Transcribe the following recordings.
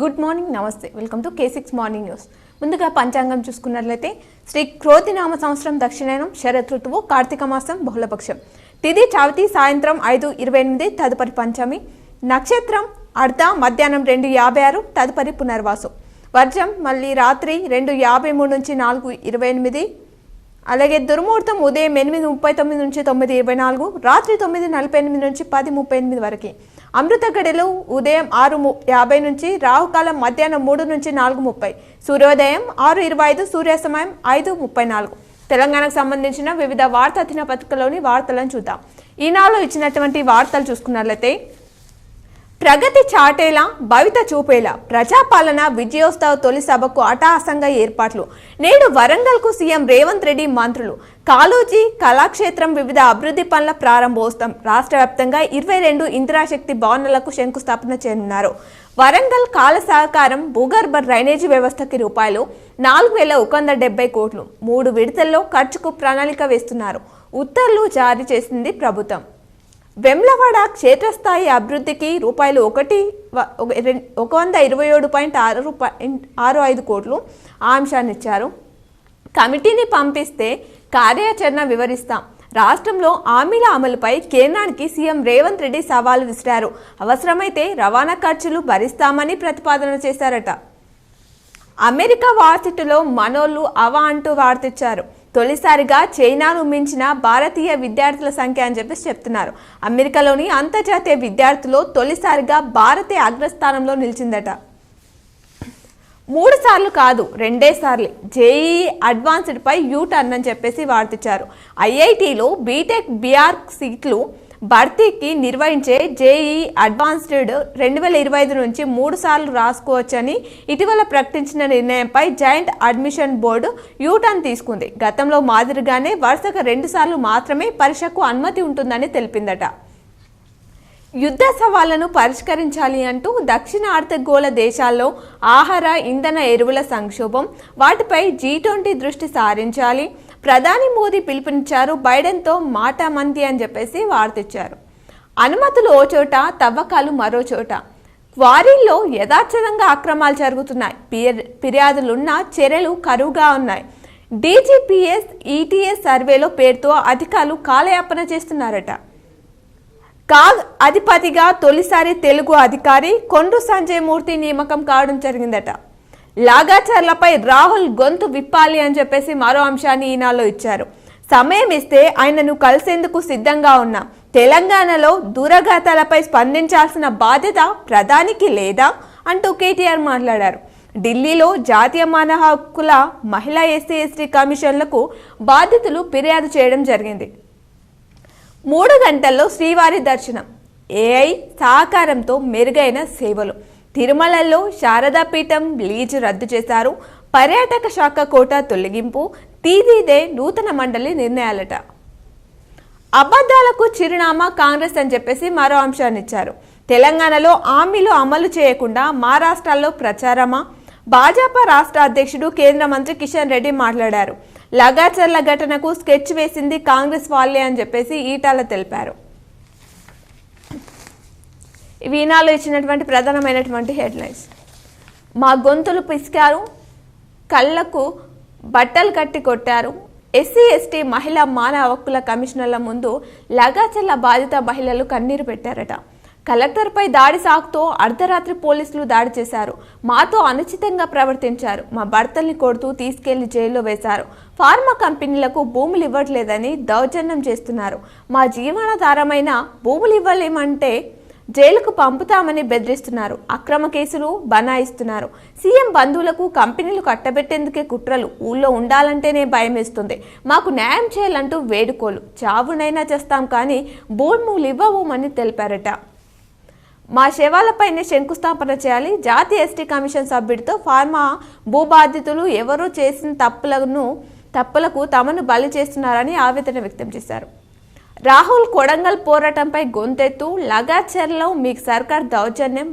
Good morning, నమస్తే. Welcome to K6 morning news. ముందుగా పంచాంగం చూసుకున్నట్లయితే శ్రీ క్రోధినామ సంవత్సరం దక్షిణాయనం, శరత్ ఋతువు, కార్తీక మాసం, బహుళపక్షం. తిథి చవితి సాయంత్రం 5:28, తదుపరి పంచమి. నక్షత్రం అర్ధ మధ్యాహ్నం 2:56, తదుపరి పునర్వాసు. వర్జం మళ్ళీ రాత్రి 2:53 నుంచి 4:28. అలాగే దుర్ముహూర్తం ఉదయం 8:39 నుంచి 9:24, రాత్రి 9:48 నుంచి 10:38 వరకు. అమృత గడియలు ఉదయం 6:50 నుంచి, రాహుకాలం మధ్యాహ్నం 3 నుంచి 4:30, సూర్యోదయం 6:25, సూర్యాస్తమయం 5:34. తెలంగాణకు సంబంధించిన వివిధ వార్తా దినపత్రికలోని వార్తలను చూద్దాం. ఈనాడు ఇచ్చినటువంటి వార్తలు చూసుకున్నట్లయితే, ప్రగతి చాటేలా, భవిత చూపేలా ప్రజాపాలన విజయోత్సవ తొలి సభకు అట్టహాసంగా ఏర్పాట్లు. నేడు వరంగల్కు సీఎం రేవంత్ రెడ్డి మంత్రులు. కాళోజీ కళాక్షేత్రం వివిధ అభివృద్ధి పనుల ప్రారంభోత్సవం. రాష్ట్ర వ్యాప్తంగా 22 ఇందిరాశక్తి భవనాలకు శంకుస్థాపన చేయనున్నారు. వరంగల్ కాల సహకారం భూగర్భ డ్రైనేజీ వ్యవస్థకి రూపాయలు 4,170 కోట్లు. 3 విడతల్లో ఖర్చుకు ప్రణాళిక వేస్తున్నారు. ఉత్తర్వులు జారీ చేసింది ప్రభుత్వం. వెమ్లవాడ క్షేత్రస్థాయి అభివృద్ధికి రూపాయలు 127.65 కోట్లు ఆ అంశాన్ని ఇచ్చారు. కమిటీని పంపిస్తే కార్యాచరణ వివరిస్తాం. రాష్ట్రంలో హామీల అమలుపై కేంద్రానికి సీఎం రేవంత్ రెడ్డి సవాలు విసిరారు. అవసరమైతే రవాణా ఖర్చులు భరిస్తామని ప్రతిపాదన చేశారట. అమెరికా వార్సిటీలో మనోళ్లు అవా అంటూ వార్తిచ్చారు. తొలిసారిగా చైనాను మించిన భారతీయ విద్యార్థుల సంఖ్య అని చెప్తున్నారు. అమెరికాలోని అంతర్జాతీయ విద్యార్థులు తొలిసారిగా భారతే అగ్రస్థానంలో నిలిచిందట. 3 సార్లు కాదు, 2 సార్లు జేఈఈ అడ్వాన్స్డ్ పై యూటర్న్ అని చెప్పేసి వార్తిచ్చారు. ఐఐటిలో బీటెక్ బిఆర్ సీట్లు భర్తీకి నిర్వహించే జేఈఈ అడ్వాన్స్డ్ 2025 నుంచి 3 సార్లు రాసుకోవచ్చని ఇటీవల ప్రకటించిన నిర్ణయంపై జాయింట్ అడ్మిషన్ బోర్డు యూటర్న్ తీసుకుంది. గతంలో మాదిరిగానే వరుసగా 2 సార్లు మాత్రమే పరీక్షకు అనుమతి ఉంటుందని తెలిపిందట. యుద్ధ సవాళ్లను పరిష్కరించాలి అంటూ దక్షిణ అర్ధగోళ దేశాల్లో ఆహార ఇంధన ఎరువుల సంక్షోభం, వాటిపై G20 దృష్టి సారించాలి. ప్రధాని మోదీ పిలుపునిచ్చారు. బైడెన్తో మాటామంతి అని చెప్పేసి వార్తిచ్చారు. అనుమతులు ఓ చోట, తవ్వకాలు మరో చోట. క్వారీల్లో యథాతథంగా అక్రమాలు జరుగుతున్నాయి. ఫిర్యాదులున్న చర్యలు కరువుగా ఉన్నాయి. డీజీపీఎస్ ఈటీఎస్ సర్వేలో పేరుతో అధికారులు కాలయాపన చేస్తున్నారట. కాగ్ అధిపతిగా తొలిసారి తెలుగు అధికారి కొండ్రు సంజయ్ మూర్తి నియామకం కావడం జరిగిందట. లాగాచర్లపై రాహుల్ గొంతు విప్పాలి అని చెప్పేసి మరో అంశాన్ని ఈనాలో ఇచ్చారు. సమయం ఇస్తే ఆయనను కలిసేందుకు సిద్ధంగా ఉన్నాం. తెలంగాణలో దురాఘాతాలపై స్పందించాల్సిన బాధ్యత ప్రధానికి లేదా అంటూ కేటీఆర్ మాట్లాడారు. ఢిల్లీలో జాతీయ మానవ హక్కుల మహిళా ఎస్సీ కమిషన్లకు బాధితులు ఫిర్యాదు చేయడం జరిగింది. 3 గంటల్లో శ్రీవారి దర్శనం, ఏఐ సహకారంతో మెరుగైన సేవలు. తిరుమలలో శారదాపీఠం లీజు రద్దు చేశారు. పర్యాటక శాఖ కోటా తొలగింపు, తీదీదే నూతన మండలి నిర్ణయాలట. అబద్ధాలకు చిరునామా కాంగ్రెస్ అని చెప్పేసి మరో అంశాన్ని ఇచ్చారు. తెలంగాణలో హామీలు అమలు చేయకుండా మహారాష్ట్రలో ప్రచారమా? భాజపా రాష్ట్ర అధ్యక్షుడు కేంద్ర మంత్రి కిషన్ రెడ్డి మాట్లాడారు. లగాచర్ల ఘటనకు స్కెచ్ వేసింది కాంగ్రెస్ వాళ్ళే అని చెప్పేసి ఈటాల తెలిపారు. ఈనాలో ఇచ్చినటువంటి ప్రధానమైనటువంటి హెడ్లైన్స్. మా గొంతులు పిసికారు, కళ్ళకు బట్టలు కట్టి కొట్టారు. ఎస్సీ ఎస్టీ మహిళా మానవ హక్కుల కమిషనర్ల ముందు లగాచర్ల బాధిత మహిళలు కన్నీరు పెట్టారట. కలెక్టర్పై దాడి సాకుతో అర్ధరాత్రి పోలీసులు దాడి చేశారు. మాతో అనుచితంగా ప్రవర్తించారు. మా భర్తల్ని కొడుతూ తీసుకెళ్లి జైల్లో వేశారు. ఫార్మా కంపెనీలకు భూములు ఇవ్వట్లేదని దౌర్జన్యం చేస్తున్నారు. మా జీవనాధారమైన భూములు ఇవ్వలేమంటే జైలుకు పంపుతామని బెదిరిస్తున్నారు. అక్రమ కేసులు బనాయిస్తున్నారు. సీఎం బంధువులకు కంపెనీలు కట్టబెట్టేందుకే కుట్రలు. ఊళ్ళో ఉండాలంటేనే భయం వేస్తుంది. మాకు న్యాయం చేయాలంటూ వేడుకోలు. చావునైనా చేస్తాం కానీ భూములు ఇవ్వమని తెలిపారట. మా శవాలపైనే శంకుస్థాపన చేయాలి. జాతీయ ఎస్టీ కమిషన్ సభ్యుడితో ఫార్మా భూబాధితులు ఎవరో చేసిన తప్పులకు తమను బలి చేస్తున్నారని ఆవేదన వ్యక్తం చేశారు. రాహుల్ కొడంగల్ పోరాటంపై గొంతెత్తు, లగాచర్లో మీకు సర్కార్ దౌర్జన్యం,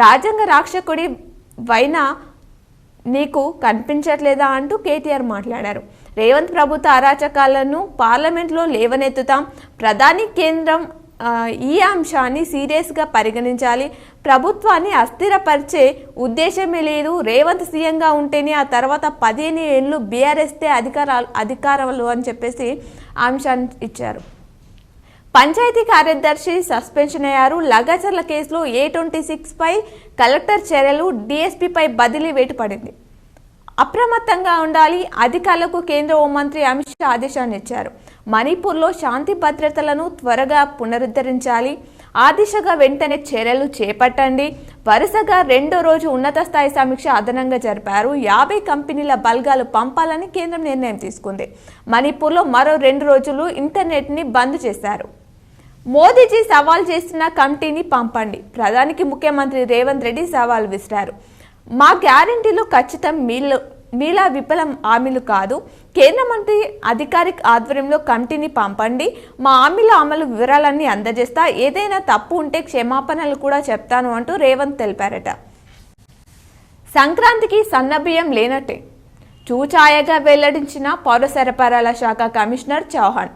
రాజ్యాంగ రక్షకుడి వైనా నీకు కనిపించట్లేదా అంటూ కేటీఆర్ మాట్లాడారు. రేవంత్ ప్రభుత్వ అరాచకాలను పార్లమెంట్లో లేవనెత్తుతాం. ప్రధాని కేంద్రం ఈ అంశాన్ని సీరియస్గా పరిగణించాలి. ప్రభుత్వాన్ని అస్థిరపరిచే ఉద్దేశమే లేదు. రేవంత్ సీఎంగా ఉంటేనే ఆ తర్వాత 15 ఏళ్ళు బీఆర్ఎస్తే అధికారాలు అని చెప్పేసి అంశాన్ని ఇచ్చారు. పంచాయతీ కార్యదర్శి సస్పెన్షన్ అయ్యారు. లగచర్ల కేసులో A26 పై కలెక్టర్ చర్యలు, DSPపై బదిలీ వేటు పడింది. అప్రమత్తంగా ఉండాలి. అధికారులకు కేంద్ర హోంమంత్రి అమిత్ షా ఆదేశాన్ని ఇచ్చారు. మణిపూర్లో శాంతి భద్రతలను త్వరగా పునరుద్ధరించాలి. ఆ దిశగా వెంటనే చర్యలు చేపట్టండి. వరుసగా 2వ రోజు ఉన్నత స్థాయి సమీక్ష అదనంగా జరిపారు. 50 కంపెనీల బల్గాలు పంపాలని కేంద్రం నిర్ణయం తీసుకుంది. మణిపూర్లో మరో 2 రోజులు ఇంటర్నెట్ని బంద్ చేశారు. మోదీజీ సవాల్ చేస్తున్న కమిటీని పంపండి. ప్రధానికి ముఖ్యమంత్రి రేవంత్ రెడ్డి సవాల్ విసిరారు. మా గ్యారంటీలు ఖచ్చితం మీలా విఫలం హామీలు కాదు. కేంద్ర మంత్రి అధికారిక ఆధ్వర్యంలో కమిటీని పంపండి. మా హామీల అమలు వివరాలన్నీ అందజేస్తా. ఏదైనా తప్పు ఉంటే క్షమాపణలు కూడా చెప్తాను అంటూ రేవంత్ తెలిపారట. సంక్రాంతికి సన్నబియ్యం లేనట్టే చూచాయగా వెల్లడించిన పౌర సరఫరాల శాఖ కమిషనర్ చౌహాన్.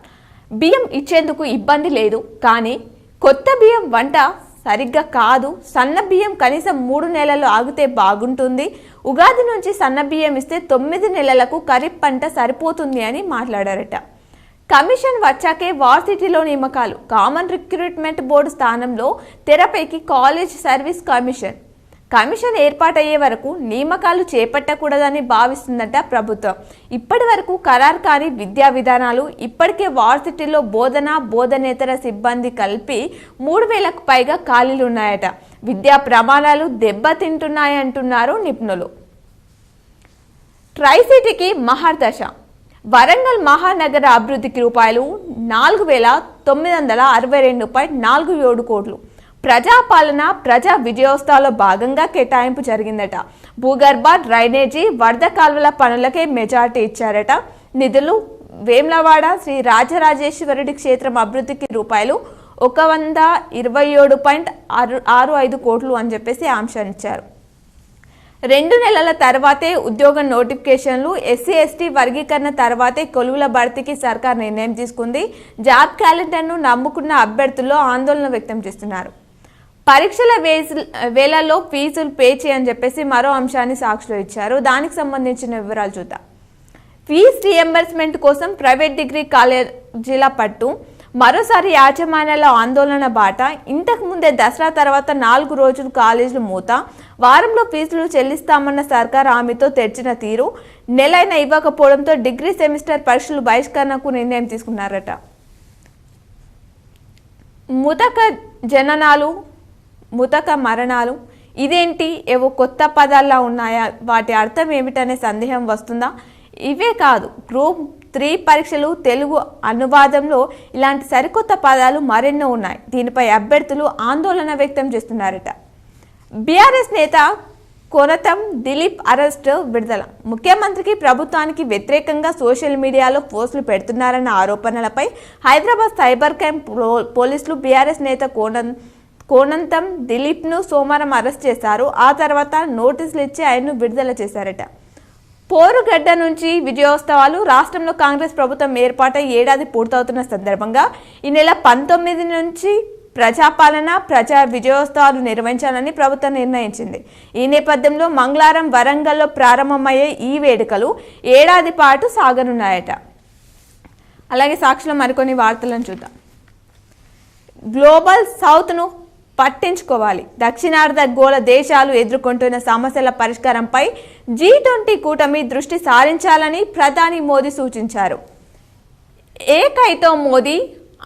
బియ్యం ఇచ్చేందుకు ఇబ్బంది లేదు, కానీ కొత్త బియ్యం వంట సరిగ్గా కాదు. సన్న బియ్యం కనీసం 3 నెలలు ఆగితే బాగుంటుంది. ఉగాది నుంచి సన్న బియ్యం ఇస్తే 9 నెలలకు ఖరీఫ్ పంట సరిపోతుంది అని మాట్లాడారట. కమిషన్ వచ్చాకే వార్సిటీలో నియామకాలు. కామన్ రిక్రూట్మెంట్ బోర్డు స్థానంలో తెరపైకి కాలేజ్ సర్వీస్ కమిషన్ ఏర్పాటయ్యే వరకు నియామకాలు చేపట్టకూడదని భావిస్తుందట ప్రభుత్వం. ఇప్పటి వరకు ఖరారు కాని విద్యా విధానాలు, ఇప్పటికే వార్సిటీలో బోధనేతర సిబ్బంది కలిపి 3000కు పైగా ఖాళీలు ఉన్నాయట. విద్యా ప్రమాణాలు దెబ్బతింటున్నాయంటున్నారు నిపుణులు. ట్రైసిటీకి మహర్దశ. వరంగల్ మహానగర అభివృద్ధికి రూపాయలు 4962.47 కోట్లు. ప్రజాపాలన, ప్రజా విజయోత్సవాల్లో భాగంగా కేటాయింపు జరిగిందట. భూగర్భ, డ్రైనేజీ, వరద కాల్వల పనులకే మెజార్టీ ఇచ్చారట. నిధులు వేమ్లవాడ శ్రీ రాజరాజేశ్వరుడి క్షేత్రం అభివృద్ధికి రూపాయలు 127.65 కోట్లు అని చెప్పేసి అంశాన్ని ఇచ్చారు. 2 నెలల తర్వాతే ఉద్యోగ నోటిఫికేషన్లు. SC/ST వర్గీకరణ తర్వాతే కొలువుల భర్తీకి సర్కార్ నిర్ణయం తీసుకుంది. జాబ్ క్యాలెండర్ను నమ్ముకున్న అభ్యర్థుల్లో ఆందోళన వ్యక్తం చేస్తున్నారు. పరీక్షల వేళల్లో ఫీజులు పే చేయని చెప్పేసి మరో అంశాన్ని సాక్షిలో ఇచ్చారు. దానికి సంబంధించిన వివరాలు చూద్దాం. ఫీజు రీఎంబర్స్మెంట్ కోసం ప్రైవేట్ డిగ్రీ కాలేజీల పట్టు. మరోసారి యాజమాన్యాల ఆందోళన బాట. ఇంతకు ముందే దసరా తర్వాత 4 రోజులు కాలేజీలు మూత. వారంలో ఫీజులు చెల్లిస్తామన్న సర్కార్ హామీతో తెరిచిన తీరు నెలైనా ఇవ్వకపోవడంతో డిగ్రీ సెమిస్టర్ పరీక్షలు బహిష్కరణకు నిర్ణయం తీసుకున్నారట. ముతక జననాలు, ముతక మరణాలు, ఇదేంటి ఏవో కొత్త పదాల్లా ఉన్నాయా? వాటి అర్థం ఏమిటనే సందేహం వస్తుందా? ఇవే కాదు, గ్రూప్ 3 పరీక్షలు, తెలుగు అనువాదంలో ఇలాంటి సరికొత్త పదాలు మరెన్నో ఉన్నాయి. దీనిపై అభ్యర్థులు ఆందోళన వ్యక్తం చేస్తున్నారట. బీఆర్ఎస్ నేత కొనతం దిలీప్ అరెస్ట్ విడుదల. ముఖ్యమంత్రికి, ప్రభుత్వానికి వ్యతిరేకంగా సోషల్ మీడియాలో పోస్టులు పెడుతున్నారన్న ఆరోపణలపై హైదరాబాద్ సైబర్ క్రైమ్ పోలీసులు బీఆర్ఎస్ నేత కోనంతం దిలీప్ను సోమవారం అరెస్ట్ చేశారు. ఆ తర్వాత నోటీసులు ఇచ్చి ఆయన్ను విడుదల చేశారట. పోరుగడ్డ నుంచి విజయోత్సవాలు. రాష్ట్రంలో కాంగ్రెస్ ప్రభుత్వం ఏర్పాటై ఏడాది పూర్తవుతున్న సందర్భంగా ఈ నెల 19 నుంచి ప్రజాపాలన, ప్రజా విజయోత్సవాలు నిర్వహించాలని ప్రభుత్వం నిర్ణయించింది. ఈ నేపథ్యంలో మంగళవారం వరంగల్లో ప్రారంభమయ్యే ఈ వేడుకలు ఏడాది పాటు సాగనున్నాయట. అలాగే సాక్షిలో మరికొన్ని వార్తలను చూద్దాం. గ్లోబల్ సౌత్ను పట్టించుకోవాలి. దక్షిణార్ధ గోళ దేశాలు ఎదుర్కొంటున్న సమస్యల పరిష్కారంపై G20 కూటమి దృష్టి సారించాలని ప్రధాని మోదీ సూచించారు. ఏకైతో మోదీ,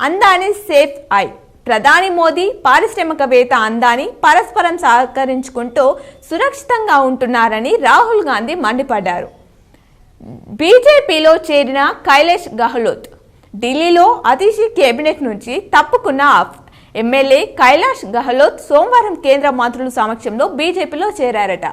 అందానీ సేఫ్ ఐ. ప్రధాని మోదీ, పారిశ్రామికవేత్త అందానీ పరస్పరం సహకరించుకుంటూ సురక్షితంగా ఉంటున్నారని రాహుల్ గాంధీ మండిపడ్డారు. బీజేపీలో చేరిన కైలాష్ గెహ్లోట్. ఢిల్లీలో అతిశీ కేబినెట్ నుంచి తప్పుకున్న ఎమ్మెల్యే కైలాష్ గెహ్లోట్ సోమవారం కేంద్ర మంత్రుల సమక్షంలో బీజేపీలో చేరారట.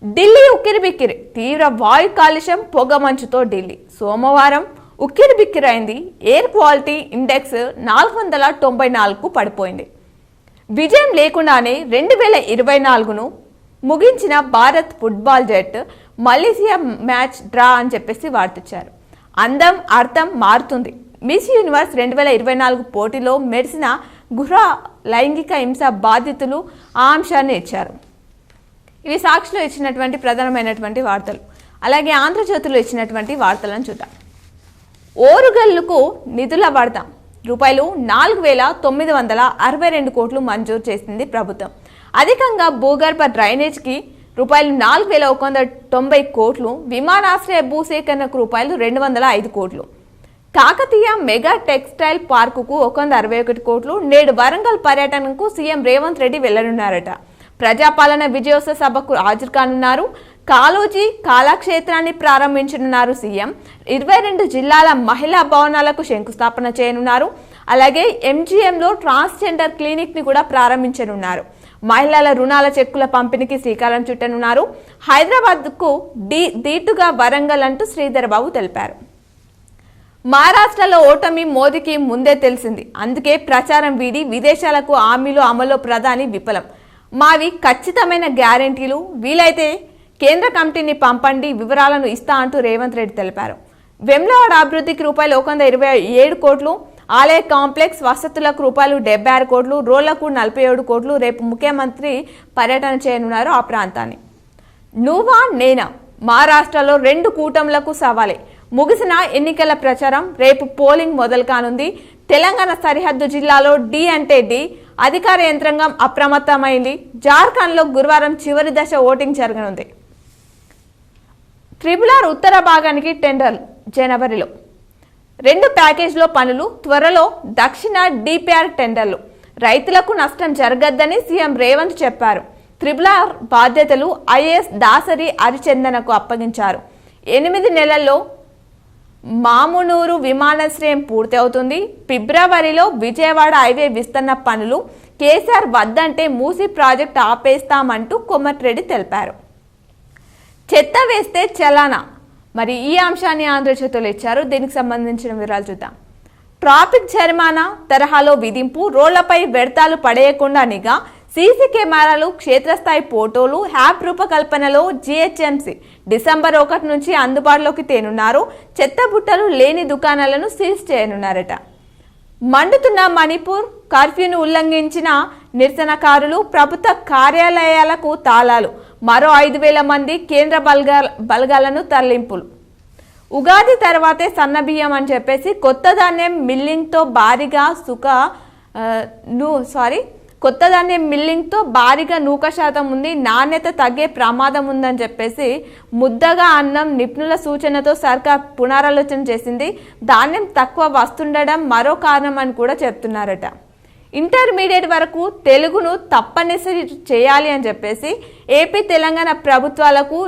ఢిల్లీ ఉక్కిరిబిక్కిరి. తీవ్ర వాయు కాలుష్యం, పొగమంచుతో ఢిల్లీ సోమవారం ఉక్కిరిబిక్కిరైంది. ఎయిర్ క్వాలిటీ ఇండెక్స్ 494కు పడిపోయింది. విజయం లేకుండానే 2024ను ముగించిన భారత్ ఫుట్బాల్ జట్టు మలేసియా మ్యాచ్ డ్రా అని చెప్పేసి వార్తిచ్చారు. అందం, అర్థం మారుతుంది. మిస్ యూనివర్స్ 2024 పోటీలో మెరిసిన గృహ లైంగిక హింస బాధితులు ఆ అంశాన్ని ఇచ్చారు. ఇవి సాక్షిలో ఇచ్చినటువంటి ప్రధానమైనటువంటి వార్తలు. అలాగే ఆంధ్రజ్యోతిలో ఇచ్చినటువంటి వార్తలను చూద్దాం. ఓరుగల్లుకు నిధుల వాడతాం రూపాయలు 4,962 కోట్లు మంజూరు చేసింది ప్రభుత్వం. అధికంగా భూగర్భ డ్రైనేజ్కి రూపాయలు 4,190 కోట్లు, విమానాశ్రయ భూసేకరణకు రూపాయలు 205 కోట్లు, కాకతీయ మెగా టెక్స్టైల్ పార్కుకు 161 కోట్లు. నేడు వరంగల్ పర్యటనకు సీఎం రేవంత్ రెడ్డి వెళ్లనున్నారట. ప్రజాపాలన విజయోత్సవ సభకు హాజరు కానున్నారు. కాళోజీ కళాక్షేత్రాన్ని ప్రారంభించనున్నారు సీఎం. 22 జిల్లాల మహిళా భవనాలకు శంకుస్థాపన చేయనున్నారు. అలాగే ఎంజీఎంలో ట్రాన్స్జెండర్ క్లినిక్ ని కూడా ప్రారంభించనున్నారు. మహిళల రుణాల చెక్కుల పంపిణీకి శ్రీకారం చుట్టనున్నారు. హైదరాబాద్కు దీటుగా వరంగల్ అంటూ శ్రీధర్ బాబు తెలిపారు. మహారాష్ట్రలో ఓటమి మోదీకి ముందే తెలిసింది. అందుకే ప్రచారం వీడి విదేశాలకు హామీలు అమలు ప్రధాని విఫలం. మావి ఖచ్చితమైన గ్యారెంటీలు, వీలైతే కేంద్ర కమిటీని పంపండి, వివరాలను ఇస్తా అంటూ రేవంత్ రెడ్డి తెలిపారు. వెమ్లవాడ అభివృద్ధికి రూపాయలు 127 కోట్లు, ఆలయ కాంప్లెక్స్ వసతులకు రూపాయలు 76 కోట్లు, రోడ్లకు 47 కోట్లు. రేపు ముఖ్యమంత్రి పర్యటన చేయనున్నారు ఆ ప్రాంతాన్ని. నువ్వా నేనా, మహారాష్ట్రలో 2 కూటములకు సవాలే. ముగిసిన ఎన్నికల ప్రచారం, రేపు పోలింగ్ మొదలు కానుంది. తెలంగాణ సరిహద్దు జిల్లాలో డి అంటే డి, అధికార యంత్రాంగం అప్రమత్తమైంది. జార్ఖండ్లో గురువారం చివరి దశ ఓటింగ్ జరగనుంది. RRR ఉత్తర భాగానికి టెండర్లు జనవరిలో, 2 ప్యాకేజ్లో పనులు త్వరలో. దక్షిణ DPR టెండర్లు. రైతులకు నష్టం జరగద్దని సీఎం రేవంత్ చెప్పారు. RRR బాధ్యతలు IAS దాసరి హరిచందనకు అప్పగించారు. 8 నెలల్లో మామునూరు విమానాశ్రయం పూర్తి అవుతుంది. ఫిబ్రవరిలో విజయవాడ హైవే విస్తరణ పనులు. కేసీఆర్ వద్దంటే మూసీ ప్రాజెక్టు ఆపేస్తామంటూ కోమటిరెడ్డి తెలిపారు. చెత్త వేస్తే చలానా, మరి ఈ అంశాన్ని ఆంధ్రజ్యోతిలో ఇచ్చారు. దీనికి సంబంధించిన వివరాలు చూద్దాం. ట్రాఫిక్ జరిమానా తరహాలో విధింపు, రోడ్లపై వ్యర్థాలు పడేయకుండా నిఘా, సీసీ కెమెరాలు, క్షేత్రస్థాయి ఫోటోలు, యాప్ రూపకల్పనలో GHMC డిసెంబర్ 1 నుంచి అందుబాటులోకి తేనున్నారు. చెత్త బుట్టలు లేని దుకాణాలను సీజ్ చేయనున్నారట. మండుతున్న మణిపూర్, కర్ఫ్యూను ఉల్లంఘించిన నిరసనకారులు, ప్రభుత్వ కార్యాలయాలకు తాళాలు, మరో 5,000 మంది కేంద్ర బలగాలను తరలింపులు. ఉగాది తర్వాతే సన్నబియ్యం అని చెప్పేసి కొత్త ధాన్యం మిల్లింగ్తో భారీగా నూక శాతం ఉంది, నాణ్యత తగ్గే ప్రమాదం ఉందని చెప్పేసి ముద్దగా అన్నం నిపుణుల సూచనతో సర్కార్ పునరాలోచన చేసింది. ధాన్యం తక్కువ వస్తుండడం మరో కారణం అని కూడా చెప్తున్నారట. ఇంటర్మీడియట్ వరకు తెలుగును తప్పనిసరి చేయాలి అని చెప్పేసి ఏపీ తెలంగాణ ప్రభుత్వాలకు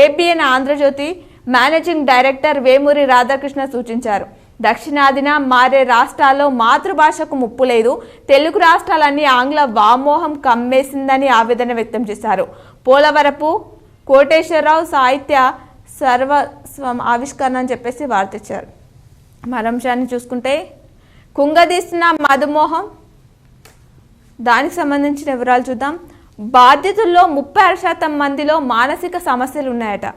ABN Andhra Jyothi managing director Vemuri Radhakrishna సూచించారు. దక్షిణాదిన మారే రాష్ట్రాల్లో మాతృభాషకు ముప్పు లేదు, తెలుగు రాష్ట్రాలన్నీ ఆంగ్ల వామోహం కమ్మేసిందని ఆవేదన వ్యక్తం చేశారు. పోలవరపు కోటేశ్వరరావు సాహిత్య సర్వస్వం ఆవిష్కరణ అని చెప్పేసి వార్త ఇచ్చారు. మరంశాన్ని చూసుకుంటే కుంగదీస్తున్న మధుమోహం, దానికి సంబంధించిన వివరాలు చూద్దాం. బాధితుల్లో 36% మందిలో మానసిక సమస్యలు ఉన్నాయట.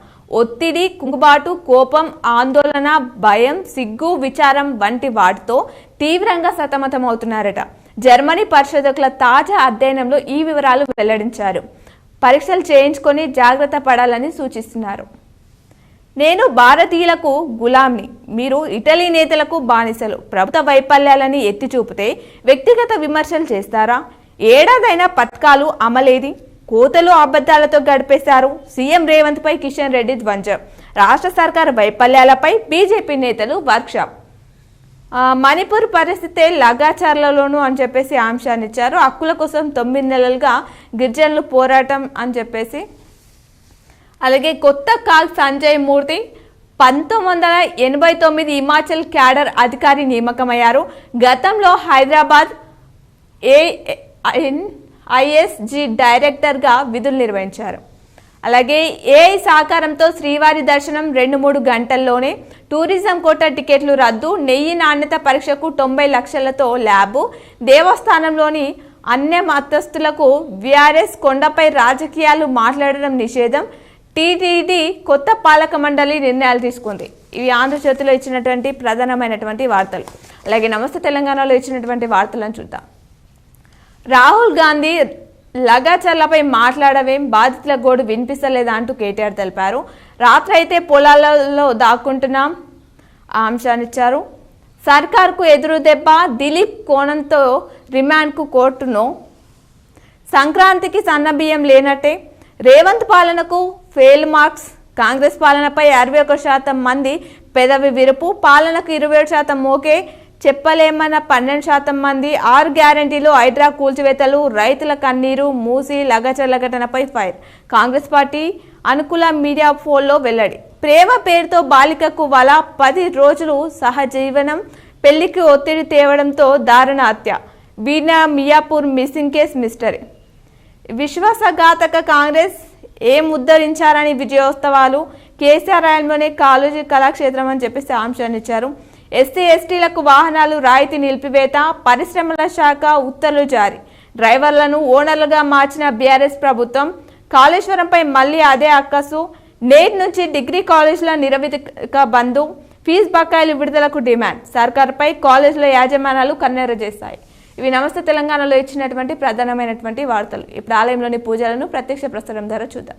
ఒత్తిడి, కుంగుబాటు, కోపం, ఆందోళన, భయం, సిగ్గు, విచారం వంటి వాటితో తీవ్రంగా సతమతమవుతున్నారట. జర్మనీ పరిశోధకుల తాజా అధ్యయనంలో ఈ వివరాలు వెల్లడించారు. పరీక్షలు చేయించుకొని జాగ్రత్త పడాలని సూచిస్తున్నారు. నేను భారతీయులకు గులాంని, మీరు ఇటలీ నేతలకు బానిసలు. ప్రభుత్వ వైఫల్యాలని ఎత్తి చూపితే వ్యక్తిగత విమర్శలు చేస్తారా? ఏడాదైనా పథకాలు అమలేది, కోతలు అబద్ధాలతో గడిపేశారు. సీఎం రేవంత్ పై కిషన్ రెడ్డి ధ్వంజం. రాష్ట్ర సర్కారు వైఫల్యాలపై బీజేపీ నేతలు వర్క్షాప్. మణిపూర్ పరిస్థితే లగాచార్లలోనూ అని చెప్పేసి అంశాన్ని ఇచ్చారు. హక్కుల కోసం 9 నెలలుగా గిరిజనులు పోరాటం అని చెప్పేసి. అలాగే కొత్త కాల్ సంజయ్ మూర్తి 1989 హిమాచల్ క్యాడర్ అధికారి నియామకమయ్యారు. గతంలో హైదరాబాద్ ISG డైరెక్టర్గా విధులు నిర్వహించారు. అలాగే AI సహకారంతో శ్రీవారి దర్శనం 2-3 గంటల్లోనే. టూరిజం కోటా టికెట్లు రద్దు. నెయ్యి నాణ్యత పరీక్షకు 90 లక్షలతో ల్యాబు. దేవస్థానంలోని అన్య మతస్థులకు VRS కొండపై రాజకీయాలు మాట్లాడడం నిషేధం. TTD కొత్త పాలక మండలి నిర్ణయాలు తీసుకుంది. ఇవి ఆంధ్రజ్యోతిలో ఇచ్చినటువంటి ప్రధానమైనటువంటి వార్తలు. అలాగే నమస్తే తెలంగాణలో ఇచ్చినటువంటి వార్తలను చూద్దాం. రాహుల్ గాంధీ లగాచర్లపై మాట్లాడవేం, బాధితుల గోడు వినిపిస్తలేదా అంటూ కేటీఆర్ తెలిపారు. రాత్రి అయితే పొలాలలో దాక్కుంటున్నాం ఆ అంశాన్ని ఇచ్చారు. సర్కార్కు ఎదురు దెబ్బ, దిలీప్ కోణంతో రిమాండ్కు కోర్టును. సంక్రాంతికి సన్నబియ్యం లేనట్టే, రేవంత్ పాలనకు ఫెయిల్ మార్క్స్. కాంగ్రెస్ పాలనపై 61% మంది పెదవి విరుపు, పాలనకు 27% మోకే చెప్పలేమన్న 12% మంది. 6 గ్యారంటీలు, హైడ్రా కూల్చివేతలు, రైతుల కన్నీరు, మూసి లగచర్ల ఘటనపై ఫైర్. కాంగ్రెస్ పార్టీ అనుకూల మీడియా పోల్లో వెల్లడి. ప్రేమ పేరుతో బాలికకు వల, 10 రోజులు సహజీవనం, పెళ్లికి ఒత్తిడి తేవడంతో దారుణ హత్య. Veena Miyapur missing case mystery. విశ్వాసఘాతక కాంగ్రెస్ ఏం ఉద్ధరించారని విజయోత్సవాలు. కేసీఆర్ రాయంలోనే కాలేజీ కళాక్షేత్రం అని చెప్పేసి అంశాన్ని ఇచ్చారు. ఎస్సీ ఎస్టీలకు వాహనాలు రాయితీ నిలిపివేత, పరిశ్రమల శాఖ ఉత్తర్వులు జారీ. డ్రైవర్లను ఓనర్లుగా మార్చిన బీఆర్ఎస్ ప్రభుత్వం. కాళేశ్వరంపై మళ్లీ అదే అక్కసు. నేటి నుంచి డిగ్రీ కాలేజీల నిరవధిక బంద్, ఫీజు బకాయిలు విడుదలకు డిమాండ్. సర్కార్పై కాలేజీల యాజమాన్యాలు కన్నెర్ర చేస్తాయి. ఇవి నమస్తే తెలంగాణలో ఇచ్చినటువంటి ప్రధానమైనటువంటి వార్తలు. ఇప్పుడు ఆలయంలోని పూజలను ప్రత్యక్ష ప్రసారం ద్వారా చూద్దాం.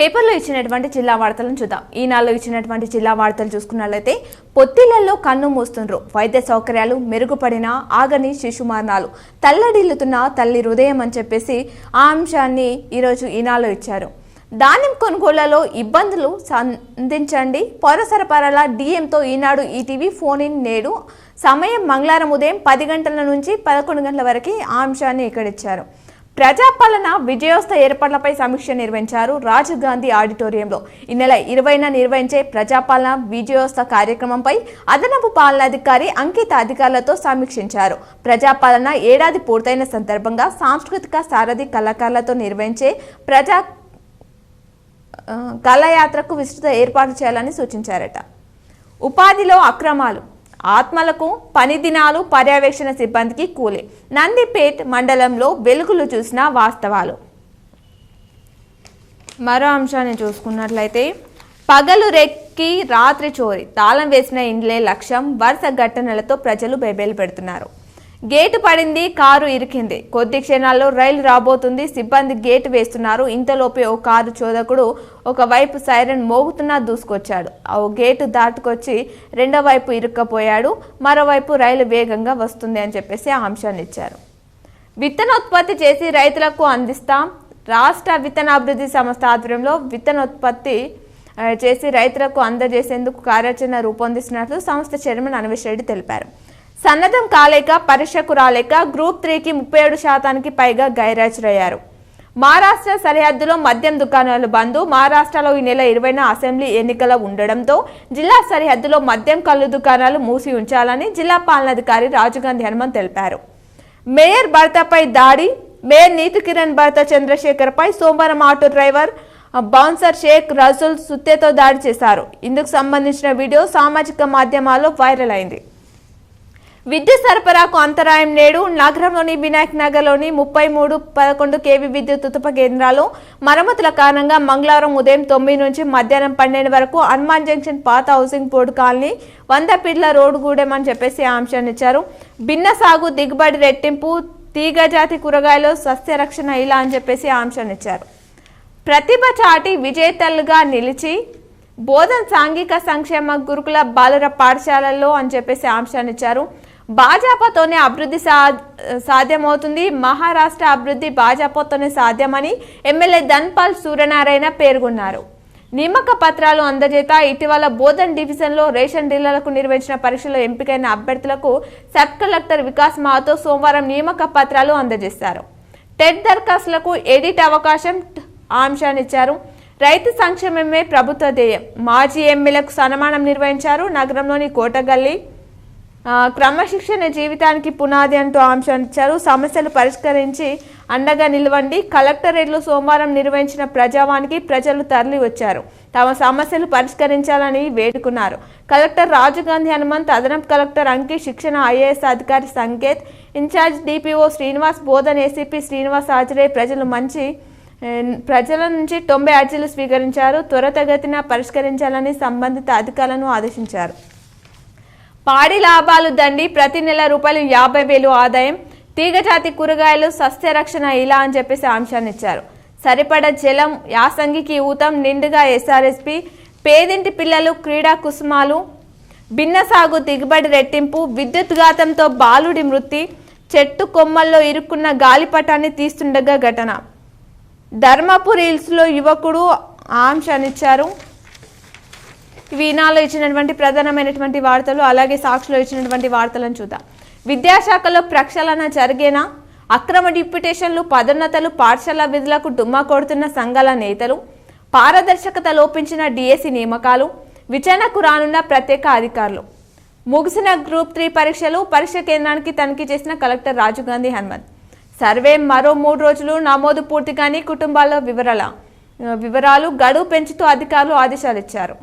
పేపర్లో ఇచ్చినటువంటి జిల్లా వార్తలను చూద్దాం. ఈనాడులో ఇచ్చినటువంటి జిల్లా వార్తలు చూసుకున్నట్లయితే పొత్తిళ్లలో కన్ను మూస్తుండ్రు, వైద్య సౌకర్యాలు మెరుగుపడిన ఆగని శిశు మరణాలు, తల్లడిల్లుతున్న తల్లి హృదయం అని చెప్పేసి ఆ అంశాన్ని ఈరోజు ఈనాడులో ఇచ్చారు. ధాన్యం కొనుగోళ్లలో ఇబ్బందులు సంధించండి. పౌర సరఫరాల డిఎంతో ఈనాడు ఈటీవీ ఫోన్ ఇన్ నేడు సమయం మంగళవారం ఉదయం 10 గంటల నుంచి 11 గంటల వరకు ఆ అంశాన్ని ఇక్కడ ఇచ్చారు. ప్రజాపాలన విజయోత్సవ ఏర్పాట్లపై సమీక్ష నిర్వహించారు రాజీవ్ గాంధీ ఆడిటోరియంలో. ఈ నెల 20న నిర్వహించే ప్రజాపాలన విజయోత్సవ కార్యక్రమంపై అదనపు పాలనాధికారి అంకిత అధికారులతో సమీక్షించారు. ప్రజాపాలన ఏడాది పూర్తయిన సందర్భంగా సాంస్కృతిక సారథి కళాకారులతో నిర్వహించే ప్రజా కళయాత్రకు విస్తృత ఏర్పాటు చేయాలని సూచించారట. ఉపాధిలో అక్రమాలు, ఆత్మలకు పని దినాలు, పర్యవేక్షణ సిబ్బందికి కూలీ. నందిపేట్ మండలంలో వెలుగులు చూసిన వాస్తవాలు. మరో అంశాన్ని చూసుకున్నట్లయితే పగలు రెక్కి రాత్రి చోరీ, తాళం వేసిన ఇండ్లే లక్ష్యం. వరుస ఘటనలతో ప్రజలు బెబేలు పెడుతున్నారు. గేటు పడింది, కారు ఇరికింది. కొద్ది క్షణాల్లో రైలు రాబోతుంది, సిబ్బంది గేటు వేస్తున్నారు. ఇంతలోపే ఓ కారు చోదకుడు ఒకవైపు సైరన్ మోగుతున్నా దూసుకొచ్చాడు. ఓ గేటు దాటుకొచ్చి రెండో వైపు ఇరుక్కపోయాడు. మరోవైపు రైలు వేగంగా వస్తుంది అని చెప్పేసి ఆ అంశాన్ని ఇచ్చారు. విత్తనోత్పత్తి చేసి రైతులకు అందిస్తాం. రాష్ట్ర విత్తనాభివృద్ధి సంస్థ ఆధ్వర్యంలో విత్తనోత్పత్తి చేసి రైతులకు అందజేసేందుకు కార్యాచరణ రూపొందిస్తున్నట్లు సంస్థ చైర్మన్ అన్వేష్ రెడ్డి తెలిపారు. సన్నద్ధం కాలేక, పరీక్షకు రాలేక గ్రూప్ 3కి 37% పైగా గైరాజరయ్యారు. మహారాష్ట్ర సరిహద్దులో మద్యం దుకాణాలు బంద్. మహారాష్ట్రలో ఈ నెల 20న అసెంబ్లీ ఎన్నికలు ఉండడంతో జిల్లా సరిహద్దులో మద్యం, కల్లు దుకాణాలు మూసి ఉంచాలని జిల్లా పాలనాధికారి రాజుగాంధీ హనుమంత్ తెలిపారు. మేయర్ భర్తపై దాడి. మేయర్ నీతి కిరణ్ భర్త చంద్రశేఖర్పై సోమవారం auto driver bouncer Shaik Rasool సుత్తేతో దాడి చేశారు. ఇందుకు సంబంధించిన వీడియో సామాజిక మాధ్యమాల్లో వైరల్ అయింది. విద్యుత్ సరఫరాకు అంతరాయం. నేడు నగరంలోని వినాయక్ నగర్లోని 33-11 kV విద్యుత్ ఉత్పత్తి కేంద్రాలు మరమ్మతుల కారణంగా మంగళవారం ఉదయం 9 నుంచి మధ్యాహ్నం 12 వరకు హనుమాన్ జంక్షన్, పాత హౌసింగ్ బోర్డు కాలనీ, 100 ఫీట్ల రోడ్డు గూడెం అని చెప్పేసి ఆంక్షలు ఇచ్చారు. భిన్న సాగు, దిగుబడి రెట్టింపు, తీగ జాతి కూరగాయలు, సస్యరక్షణ ఇలా అని చెప్పేసి ఆంక్షలు ఇచ్చారు. ప్రతిభ చాటి విజేతలుగా నిలిచి బోధన్ సాంఘిక సంక్షేమ గురుకుల బాలుర పాఠశాలల్లో అని చెప్పేసి ఆంక్షలు ఇచ్చారు. భాజపాతోనే అభివృద్ధి సాధ్యమవుతుంది. మహారాష్ట్ర అభివృద్ధి భాజపాతోనే సాధ్యమని ఎమ్మెల్యే ధన్పాల్ సూర్యనారాయణ పేర్కొన్నారు. నియామక పత్రాలు అందజేత. ఇటీవల బోధన్ డివిజన్లో రేషన్ డీలర్లకు నిర్వహించిన పరీక్షలో ఎంపికైన అభ్యర్థులకు సబ్ కలెక్టర్ వికాస్ మాతో సోమవారం నియామక పత్రాలు అందజేశారు. టెట్ దరఖాస్తులకు ఎడిట్ అవకాశం ఆంక్షాన్ని ఇచ్చారు. రైతు సంక్షేమమే ప్రభుత్వ ధ్యేయం. మాజీ ఎమ్మెల్యేలకు సన్మానం నిర్వహించారు. నగరంలోని కోటగల్లి క్రమశిక్షణ జీవితానికి పునాది అంటూ ఆంక్షలు ఇచ్చారు. సమస్యలు పరిష్కరించి అండగా నిలవండి. కలెక్టరేట్లో సోమవారం నిర్వహించిన ప్రజావానికి ప్రజలు తరలి వచ్చారు. తమ సమస్యలు పరిష్కరించాలని వేడుకున్నారు. కలెక్టర్ రాజీవ్ హనుమంత్, అదనపు కలెక్టర్ అంకిత్, శిక్షణ IAS అధికారి Sanket, incharge DPO Srinivas, Bodhan ACP Srinivas హాజరై ప్రజల నుంచి 90 అర్జీలు స్వీకరించారు. త్వరితగతిన పరిష్కరించాలని సంబంధిత అధికారులను ఆదేశించారు. పాడి లాభాలు దండి. ప్రతి నెల ₹50,000 ఆదాయం. తీగజాతి కూరగాయలు, సస్యరక్షణ ఇలా అని చెప్పేసి అంశాన్ని ఇచ్చారు. సరిపడ జలం, యాసంగికి ఊతం, నిండుగా SRSP, పేదింటి పిల్లలు, క్రీడా కుసుమాలు, భిన్న సాగు, దిగుబడి రెట్టింపు, విద్యుత్ ఘాతంతో బాలుడి మృతి, చెట్టు కొమ్మల్లో ఇరుక్కున్న గాలిపటాన్ని తీస్తుండగా ఘటన. ధర్మపూర్ హిల్స్లో యువకుడు ఆంక్షనిచ్చారు. వీనాలో ఇచ్చినటువంటి ప్రధానమైనటువంటి వార్తలు, అలాగే సాక్షిలో ఇచ్చినటువంటి వార్తలను చూద్దాం. విద్యాశాఖలో ప్రక్షాళన జరిగేనా? అక్రమ డిప్యుటేషన్లు, పదోన్నతలు, పాఠశాల విధులకు డుమ్మా కొడుతున్న సంఘాల నేతలు, పారదర్శకత లోపించిన DSC నియామకాలు, విచారణకు రానున్న ప్రత్యేక అధికారులు. ముగిసిన గ్రూప్ 3 పరీక్షలు, పరీక్ష కేంద్రానికి తనిఖీ చేసిన కలెక్టర్ రాజీవ్ గాంధీ హనుమంత్. సర్వే మరో 3 రోజులు నమోదు పూర్తి కానీ కుటుంబాల వివరాలు గడువు పెంచుతూ అధికారులు ఆదేశాలు ఇచ్చారు.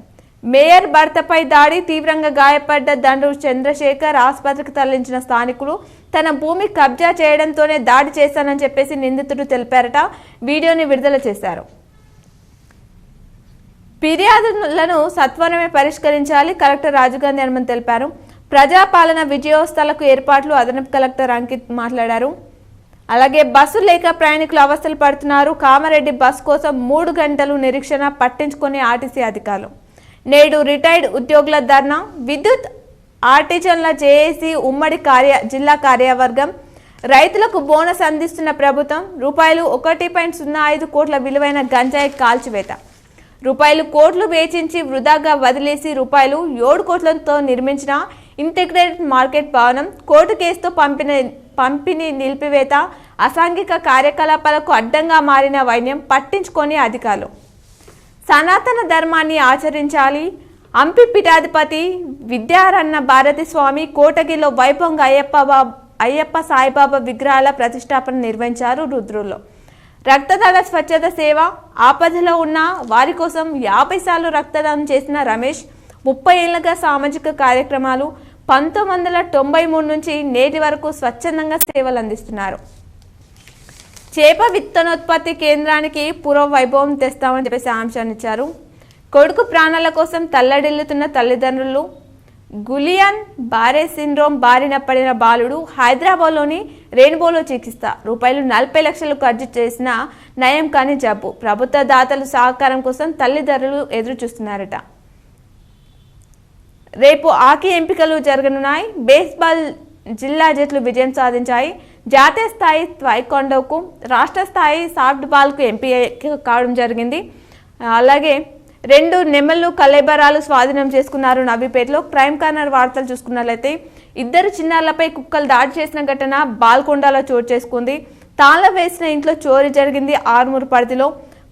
మేయర్ భర్తపై దాడి. తీవ్రంగా గాయపడ్డ దండు చంద్రశేఖర్ ఆసుపత్రికి తరలించిన స్థానికులు తన భూమి కబ్జా చేయడంతోనే దాడి చేశానని చెప్పేసి నిందితుడు తెలిపారట. వీడియోని విడుదల చేశారు. ఫిర్యాదులను సత్వరమే పరిష్కరించాలి కలెక్టర్ రాజీవ్ గాంధీ హనుమంత్ తెలిపారు. ప్రజాపాలన విజయోత్సవాలకు ఏర్పాట్లు అదనపు కలెక్టర్ అంకిత్ మాట్లాడారు. అలాగే బస్సు లేక ప్రయాణికులు అవస్థలు పడుతున్నారు. కామారెడ్డి బస్ కోసం 3 గంటలు నిరీక్షణ, పట్టించుకునే ఆర్టీసీ అధికారులు. నేడు రిటైర్డ్ ఉద్యోగుల ధర్నా. విద్యుత్ ఆర్టిజన్ల జేఏసీ ఉమ్మడి జిల్లా కార్యవర్గం రైతులకు బోనస్ అందిస్తున్న ప్రభుత్వం రూపాయలు 1.05 కోట్ల విలువైన గంజాయి కాల్చివేత. రూపాయలు కోట్లు వేచించి వృధాగా వదిలేసి రూపాయలు 7 కోట్లతో నిర్మించిన ఇంటిగ్రేటెడ్ మార్కెట్ భవనం కోర్టు కేసుతో పంపిణీ నిలిపివేత. అసాంఘిక కార్యకలాపాలకు అడ్డంగా మారిన వైన్యం పట్టించుకొని అధికారులు. సనాతన ధర్మాన్ని ఆచరించాలి. హంపి పీఠాధిపతి విద్యారణ్య భారతి స్వామి కోటగిరిలో వైభవంగా అయ్యప్ప సాయిబాబా విగ్రహాల ప్రతిష్టాపన నిర్వహించారు. రుద్రుల్లో రక్తదాన స్వచ్ఛత సేవ. ఆపదలో ఉన్న వారి కోసం 50 సార్లు రక్తదానం చేసిన రమేష్ 30 ఏళ్లుగా సామాజిక కార్యక్రమాలు. 1993 నుంచి నేటి వరకు స్వచ్ఛందంగా సేవలు అందిస్తున్నారు. చేప విత్తనోత్పత్తి కేంద్రానికి పూర్వ వైభవం తెస్తామని చెప్పేసి ఆంక్షలు ఇచ్చారు. కొడుకు ప్రాణాల కోసం తల్లడిల్లుతున్న తల్లిదండ్రులు. గులియన్ బారే సిండ్రోమ్ బారిన పడిన బాలుడు హైదరాబాద్లోని రెయిన్బోలో చికిత్స. రూపాయలు 40 లక్షలు ఖర్చు చేసిన నయం కాని జబ్బు. ప్రభుత్వ దాతలు సహకారం కోసం తల్లిదండ్రులు ఎదురు చూస్తున్నారట. రేపు హాకీ ఎంపికలు జరగనున్నాయి. బేస్బాల్ జిల్లా జట్లు విజయం సాధించాయి. జాతీయ స్థాయి తాయిక్వాండోకు, రాష్ట్ర స్థాయి సాఫ్ట్ బాల్కు ఎంపిక కావడం జరిగింది. అలాగే 2 నెమళ్ళు కలేబరాలు స్వాధీనం చేసుకున్నారు నవీపేటలో. క్రైమ్ కార్నర్ వార్తలు చూసుకున్నట్లయితే 2 చిన్నారులపై కుక్కలు దాడి చేసిన ఘటన బాల్కొండలో చోటు చేసుకుంది. తాళం వేసిన ఇంట్లో చోరీ జరిగింది ఆర్మూరు పరిధిలో.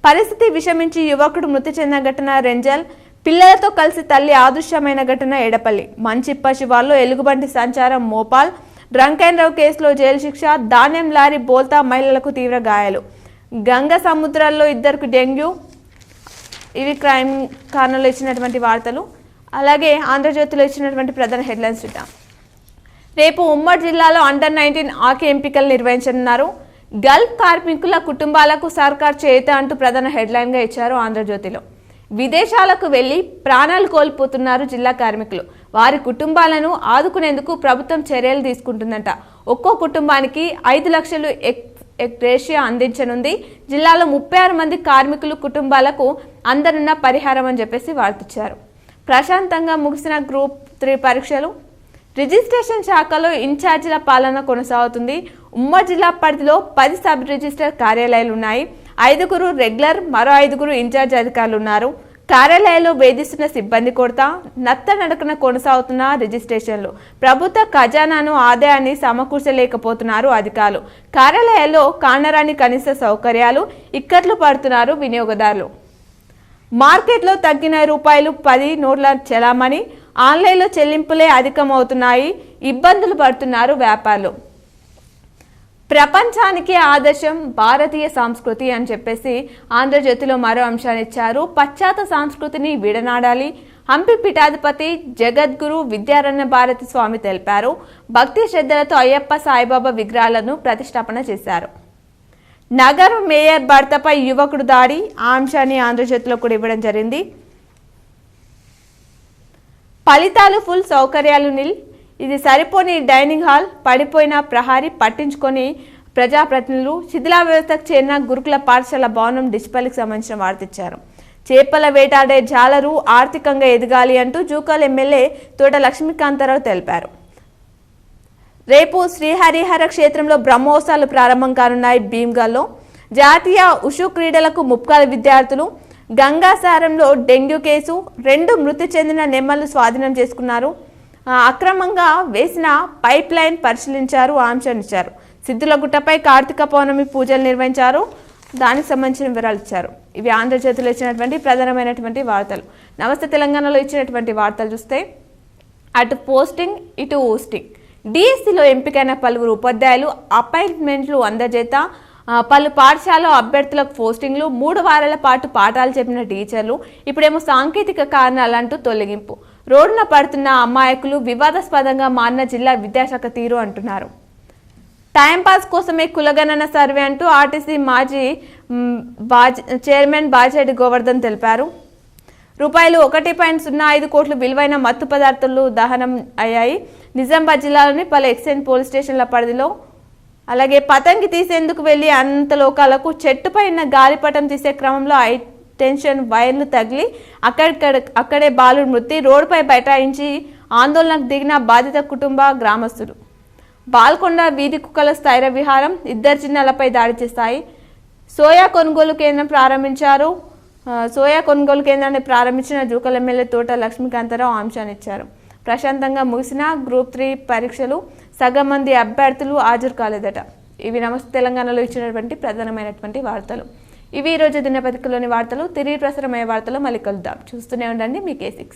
పరిస్థితి విషమించి యువకుడు మృతి చెందిన ఘటన రెంజల్. పిల్లలతో కలిసి తల్లి అదృశ్యమైన ఘటన ఎడపల్లి. మంచిప్ప శివార్లో ఎలుగుబంటి సంచారం మోపాల్. డ్రంక్ అండ్ డ్రైవ్ కేసులో జైలు శిక్ష. ధాన్యం లారీ బోల్తా మహిళలకు తీవ్ర గాయాలు. గంగ సముద్రాల్లో 2కు డెంగ్యూ. ఇవి క్రైమ్ కార్నర్లో ఇచ్చినటువంటి వార్తలు. అలాగే ఆంధ్రజ్యోతిలో ఇచ్చినటువంటి ప్రధాన హెడ్లైన్స్ చూద్దాం. రేపు ఉమ్మడి జిల్లాలో అండర్-19 హాకీ ఎంపికలు నిర్వహించనున్నారు. గల్ఫ్ కార్మికుల కుటుంబాలకు సర్కార్ చేయుత అంటూ ప్రధాన హెడ్లైన్గా ఇచ్చారు ఆంధ్రజ్యోతిలో. విదేశాలకు వెళ్లి ప్రాణాలు కోల్పోతున్నారు జిల్లా కార్మికులు. వారి కుటుంబాలను ఆదుకునేందుకు ప్రభుత్వం చర్యలు తీసుకుంటుందంట. ఒక్కో కుటుంబానికి 5 లక్షలు ఎక్స్గ్రేషియా అందించనుంది. జిల్లాలో 36 మంది కార్మికులు కుటుంబాలకు అందనున్న పరిహారం అని చెప్పేసి వార్తిచ్చారు. ప్రశాంతంగా ముగిసిన గ్రూప్ 3 పరీక్షలు. రిజిస్ట్రేషన్ శాఖలో ఇన్ఛార్జీల పాలన కొనసాగుతుంది. ఉమ్మడి జిల్లా పరిధిలో 10 సబ్ రిజిస్టర్ కార్యాలయాలు ఉన్నాయి. 5 రెగ్యులర్, మరో 5 ఇన్ఛార్జ్ అధికారులు ఉన్నారు. కార్యాలయాల్లో వేధిస్తున్న సిబ్బంది కొరత. నత్తనడకన కొనసాగుతున్న రిజిస్ట్రేషన్లు. ప్రభుత్వ ఖజానాను ఆదాయాన్ని సమకూర్చలేకపోతున్నారు అధికారులు. కార్యాలయాల్లో కానరాని కనీస సౌకర్యాలు. ఇక్కట్లు పడుతున్నారు వినియోగదారులు. మార్కెట్లో తగ్గిన రూపాయలు 10 నోట్ల చలామణి. ఆన్లైన్లో చెల్లింపులే అధికమవుతున్నాయి. ఇబ్బందులు పడుతున్నారు వ్యాపారులు. ప్రపంచానికి ఆదర్శం భారతీయ సంస్కృతి అని చెప్పేసి ఆంధ్రజ్యోతిలో మరో అంశాన్ని ఇచ్చారు. పాశ్చాత్య సంస్కృతిని విడనాడాలి. హంపి పీఠాధిపతి జగద్గురు విద్యారణ్య భారతి స్వామి తెలిపారు. భక్తి శ్రద్ధలతో అయ్యప్ప సాయిబాబా విగ్రహాలను ప్రతిష్టాపన చేశారు. నగరం మేయర్ భర్తపై యువకుడు దాడి. ఆ అంశాన్ని ఆంధ్రజ్యోతిలో కూడా ఇవ్వడం జరిగింది. ఫలితాలు ఫుల్, సౌకర్యాలు నిల్. ఇది సరిపోని డైనింగ్ హాల్, పడిపోయిన ప్రహారీ పట్టించుకొని ప్రజాప్రతినిధులు. శిథిలా వ్యవస్థకు చేరిన గురుకుల పాఠశాల భవనం డిస్పల్లికి సంబంధించిన వార్తిచ్చారు. చేపల వేటాడే జాలరు ఆర్థికంగా ఎదగాలి అంటూ జూకల్ ఎమ్మెల్యే తోట లక్ష్మీకాంతారావు తెలిపారు. రేపు శ్రీహరిహర క్షేత్రంలో బ్రహ్మోత్సవాలు ప్రారంభం కానున్నాయి. భీమ్గల్లో జాతీయ ఉషు క్రీడలకు ముప్కాల విద్యార్థులు. గంగాసారంలో డెంగ్యూ కేసు. 2 మృతి చెందిన నెమ్మలు స్వాధీనం చేసుకున్నారు. అక్రమంగా వేసిన పైప్ లైన్ పరిశీలించారు. ఆంక్షనిచ్చారు. సిద్ధులగుట్టపై కార్తీక పౌర్ణమి పూజలు నిర్వహించారు. దానికి సంబంధించిన వివరాలు ఇచ్చారు. ఇవి ఆంధ్రజ్యోతిలో ఇచ్చినటువంటి ప్రధానమైనటువంటి వార్తలు. నమస్తే తెలంగాణలో ఇచ్చినటువంటి వార్తలు చూస్తే అటు పోస్టింగ్, ఇటు ఊస్టింగ్. డిఎస్సిలో ఎంపికైన పలువురు ఉపాధ్యాయులు అపాయింట్మెంట్లు అందజేత. పలు పాఠశాల అభ్యర్థులకు పోస్టింగ్లు. 3 వారాల పాటు పాఠాలు చెప్పిన టీచర్లు ఇప్పుడేమో సాంకేతిక కారణాలంటూ తొలగింపు. రోడ్డున పడుతున్న అమాయకులు. వివాదాస్పదంగా మారిన జిల్లా విద్యాశాఖ తీరు అంటున్నారు. టైంపాస్ కోసమే కులగణన సర్వే అంటూ ఆర్టీసీ మాజీ చైర్మన్ బాజిరెడ్డి గోవర్ధన్ తెలిపారు. రూపాయలు 1.05 కోట్లు విలువైన మత్తు పదార్థాలు దహనం అయ్యాయి. నిజామాబాద్ జిల్లాలోని పలు ఎక్సైజ్ పోలీస్ స్టేషన్ల పరిధిలో. అలాగే పతంగి తీసేందుకు వెళ్లి అనంత లోకాలకు చెట్టుపై ఉన్న గాలిపటం తీసే క్రమంలో టెన్షన్ వైర్లు తగిలి అక్కడే బాలుడు మృతి. రోడ్డుపై బైఠాయించి ఆందోళనకు దిగిన బాధిత కుటుంబ గ్రామస్తులు. బాల్కొండ వీధి కుక్కల స్థైర్య విహారం, 2 చిన్నాలపై దాడి చేస్తాయి. సోయా కొనుగోలు కేంద్రం ప్రారంభించారు. సోయా కొనుగోలు కేంద్రాన్ని ప్రారంభించిన జూకల్ ఎమ్మెల్యే తోట లక్ష్మీకాంతారావు ఆంశాన్నిచ్చారు. ప్రశాంతంగా ముగిసిన గ్రూప్ 3 పరీక్షలు సగం మంది అభ్యర్థులు హాజరు కాలేదట. ఇవి నమస్తే తెలంగాణలో ఇచ్చినటువంటి ప్రధానమైనటువంటి వార్తలు. ఇవి ఈరోజు దినపత్రికలోని వార్తలు. తిరిగి ప్రసారమయ్యే వార్తలు మళ్ళీ కలుద్దాం. చూస్తూనే ఉండండి మీ K6.